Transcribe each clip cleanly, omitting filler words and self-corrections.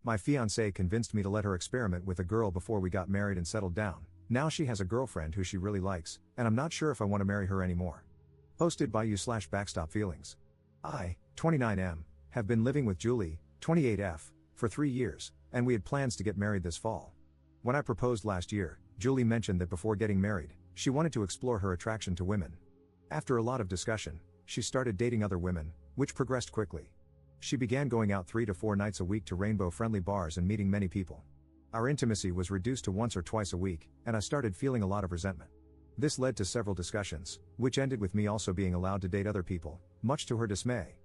My fiancée convinced me to let her experiment with a girl before we got married and settled down. Now she has a girlfriend who she really likes, and I'm not sure if I want to marry her anymore. Posted by you/backstop feelings. I, 29M, have been living with Julie, 28F, for 3 years, and we had plans to get married this fall. When I proposed last year, Julie mentioned that before getting married, she wanted to explore her attraction to women. After a lot of discussion, she started dating other women, which progressed quickly. She began going out 3 to 4 nights a week to rainbow-friendly bars and meeting many people. Our intimacy was reduced to once or twice a week, and I started feeling a lot of resentment. This led to several discussions, which ended with me also being allowed to date other people, much to her dismay.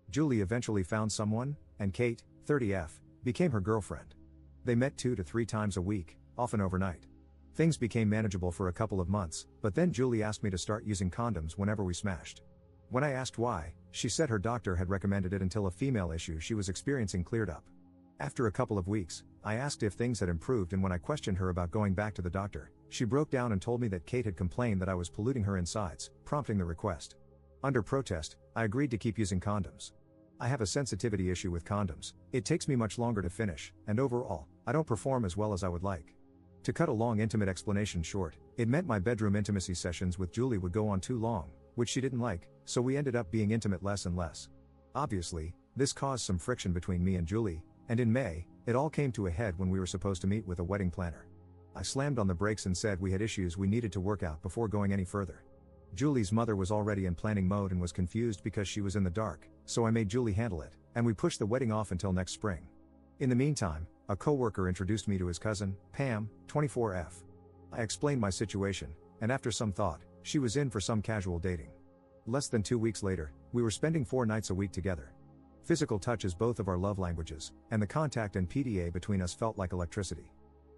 Julie eventually found someone, and Kate, 30F, became her girlfriend. They met 2 to 3 times a week, often overnight. Things became manageable for a couple of months, but then Julie asked me to start using condoms whenever we smashed. When I asked why, she said her doctor had recommended it until a female issue she was experiencing cleared up. After a couple of weeks, I asked if things had improved, and when I questioned her about going back to the doctor, she broke down and told me that Kate had complained that I was polluting her insides, prompting the request. Under protest, I agreed to keep using condoms. I have a sensitivity issue with condoms. It takes me much longer to finish, and overall, I don't perform as well as I would like. To cut a long intimate explanation short, it meant my bedroom intimacy sessions with Julie would go on too long, which she didn't like, so we ended up being intimate less and less. Obviously, this caused some friction between me and Julie, and in May, it all came to a head when we were supposed to meet with a wedding planner. I slammed on the brakes and said we had issues we needed to work out before going any further. Julie's mother was already in planning mode and was confused because she was in the dark, so I made Julie handle it, and we pushed the wedding off until next spring. In the meantime, a coworker introduced me to his cousin, Pam, 24F. I explained my situation, and after some thought, she was in for some casual dating. Less than 2 weeks later, we were spending 4 nights a week together. Physical touch is both of our love languages, and the contact and PDA between us felt like electricity.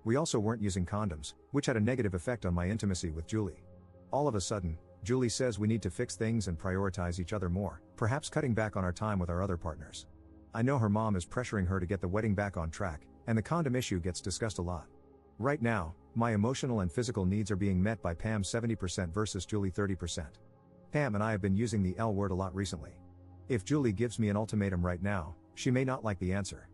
We also weren't using condoms, which had a negative effect on my intimacy with Julie. All of a sudden, Julie says we need to fix things and prioritize each other more, perhaps cutting back on our time with our other partners. I know her mom is pressuring her to get the wedding back on track, and the condom issue gets discussed a lot. Right now, my emotional and physical needs are being met by Pam 70% versus Julie 30%. Pam and I have been using the L word a lot recently. If Julie gives me an ultimatum right now, she may not like the answer.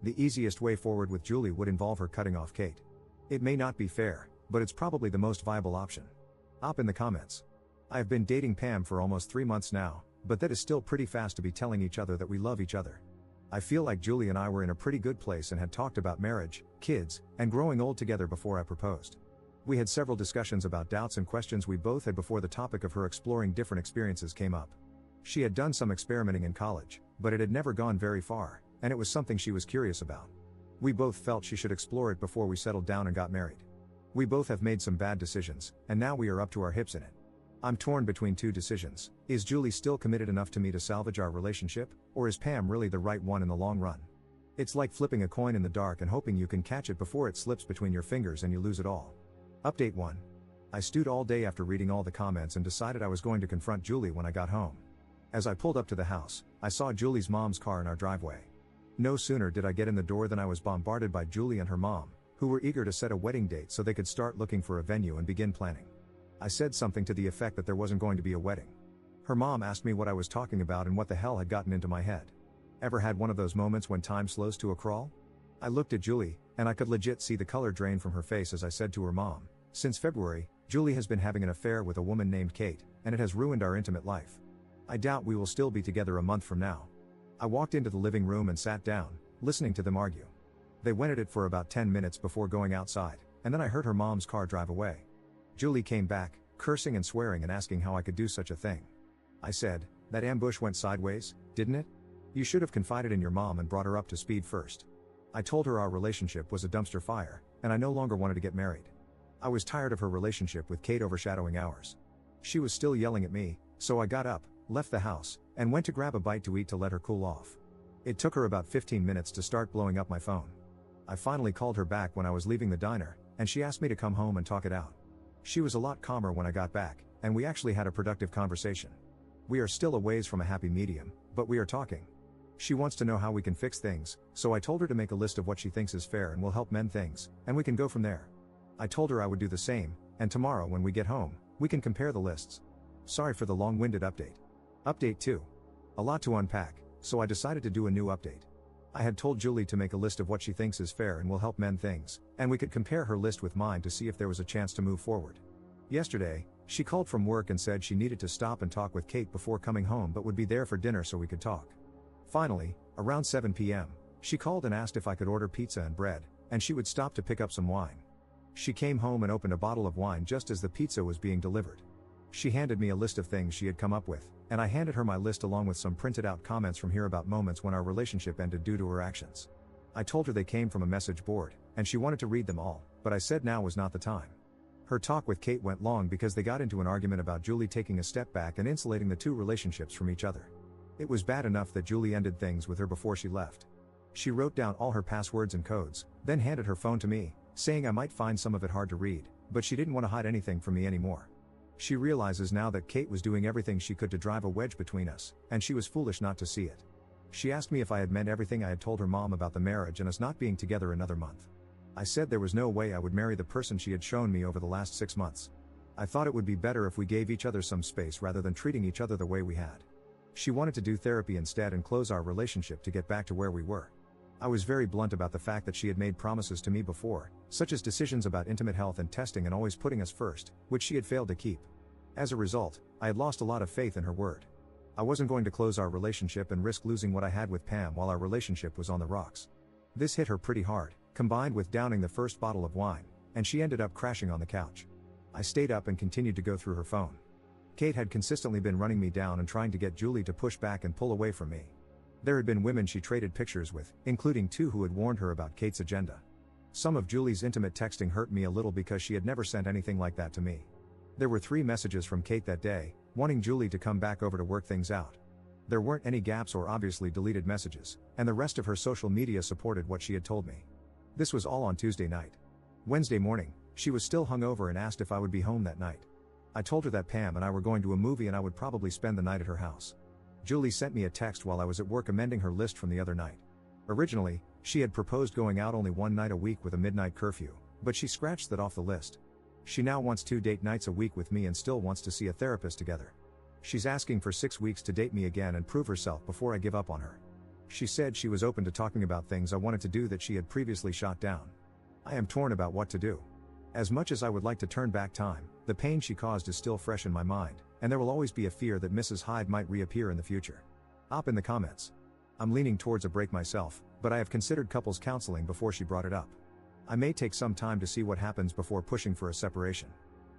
The easiest way forward with Julie would involve her cutting off Kate. It may not be fair, but it's probably the most viable option. Op in the comments. I have been dating Pam for almost 3 months now, but that is still pretty fast to be telling each other that we love each other. I feel like Julie and I were in a pretty good place and had talked about marriage, kids, and growing old together before I proposed. We had several discussions about doubts and questions we both had before the topic of her exploring different experiences came up. She had done some experimenting in college, but it had never gone very far, and it was something she was curious about. We both felt she should explore it before we settled down and got married. We both have made some bad decisions, and now we are up to our hips in it. I'm torn between 2 decisions. Is Julie still committed enough to me to salvage our relationship, or is Pam really the right one in the long run? It's like flipping a coin in the dark and hoping you can catch it before it slips between your fingers and you lose it all. Update 1. I stewed all day after reading all the comments and decided I was going to confront Julie when I got home. As I pulled up to the house, I saw Julie's mom's car in our driveway. No sooner did I get in the door than I was bombarded by Julie and her mom, who were eager to set a wedding date so they could start looking for a venue and begin planning. I said something to the effect that there wasn't going to be a wedding. Her mom asked me what I was talking about and what the hell had gotten into my head. Ever had one of those moments when time slows to a crawl? I looked at Julie, and I could legit see the color drain from her face as I said to her mom, "Since February, Julie has been having an affair with a woman named Kate, and it has ruined our intimate life. I doubt we will still be together a month from now." I walked into the living room and sat down, listening to them argue. They went at it for about 10 minutes before going outside, and then I heard her mom's car drive away. Julie came back, cursing and swearing and asking how I could do such a thing. I said, "That ambush went sideways, didn't it? You should have confided in your mom and brought her up to speed first." I told her our relationship was a dumpster fire, and I no longer wanted to get married. I was tired of her relationship with Kate overshadowing ours. She was still yelling at me, so I got up, left the house, and went to grab a bite to eat to let her cool off. It took her about 15 minutes to start blowing up my phone. I finally called her back when I was leaving the diner, and she asked me to come home and talk it out. She was a lot calmer when I got back, and we actually had a productive conversation. We are still a ways from a happy medium, but we are talking. She wants to know how we can fix things, so I told her to make a list of what she thinks is fair and will help mend things, and we can go from there. I told her I would do the same, and tomorrow when we get home, we can compare the lists. Sorry for the long-winded update. Update 2. A lot to unpack, so I decided to do a new update. I had told Julie to make a list of what she thinks is fair and will help mend things, and we could compare her list with mine to see if there was a chance to move forward. Yesterday, she called from work and said she needed to stop and talk with Kate before coming home but would be there for dinner so we could talk. Finally, around 7 p.m., she called and asked if I could order pizza and bread, and she would stop to pick up some wine. She came home and opened a bottle of wine just as the pizza was being delivered. She handed me a list of things she had come up with, and I handed her my list along with some printed out comments from here about moments when our relationship ended due to her actions. I told her they came from a message board, and she wanted to read them all, but I said now was not the time. Her talk with Kate went long because they got into an argument about Julie taking a step back and insulating the two relationships from each other. It was bad enough that Julie ended things with her before she left. She wrote down all her passwords and codes, then handed her phone to me, saying I might find some of it hard to read, but she didn't want to hide anything from me anymore. She realizes now that Kate was doing everything she could to drive a wedge between us, and she was foolish not to see it. She asked me if I had meant everything I had told her mom about the marriage and us not being together another month. I said there was no way I would marry the person she had shown me over the last 6 months. I thought it would be better if we gave each other some space rather than treating each other the way we had. She wanted to do therapy instead and close our relationship to get back to where we were. I was very blunt about the fact that she had made promises to me before, such as decisions about intimate health and testing and always putting us first, which she had failed to keep. As a result, I had lost a lot of faith in her word. I wasn't going to close our relationship and risk losing what I had with Pam while our relationship was on the rocks. This hit her pretty hard, combined with downing the first bottle of wine, and she ended up crashing on the couch. I stayed up and continued to go through her phone. Kate had consistently been running me down and trying to get Julie to push back and pull away from me. There had been women she traded pictures with, including 2 who had warned her about Kate's agenda. Some of Julie's intimate texting hurt me a little because she had never sent anything like that to me. There were 3 messages from Kate that day, wanting Julie to come back over to work things out. There weren't any gaps or obviously deleted messages, and the rest of her social media supported what she had told me. This was all on Tuesday night. Wednesday morning, she was still hungover and asked if I would be home that night. I told her that Pam and I were going to a movie and I would probably spend the night at her house. Julie sent me a text while I was at work amending her list from the other night. Originally, she had proposed going out only 1 night a week with a midnight curfew, but she scratched that off the list. She now wants 2 date nights a week with me and still wants to see a therapist together. She's asking for 6 weeks to date me again and prove herself before I give up on her. She said she was open to talking about things I wanted to do that she had previously shot down. I am torn about what to do. As much as I would like to turn back time, the pain she caused is still fresh in my mind, and there will always be a fear that Mrs. Hyde might reappear in the future. Up in the comments. I'm leaning towards a break myself, but I have considered couples counseling before she brought it up. I may take some time to see what happens before pushing for a separation.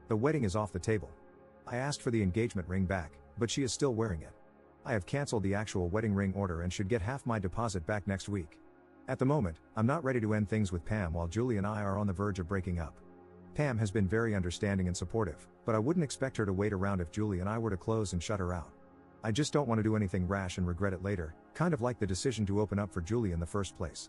The wedding is off the table. I asked for the engagement ring back, but she is still wearing it. I have cancelled the actual wedding ring order and should get half my deposit back next week. At the moment, I'm not ready to end things with Pam while Julie and I are on the verge of breaking up. Pam has been very understanding and supportive, but I wouldn't expect her to wait around if Julie and I were to close and shut her out. I just don't want to do anything rash and regret it later, kind of like the decision to open up for Julie in the first place.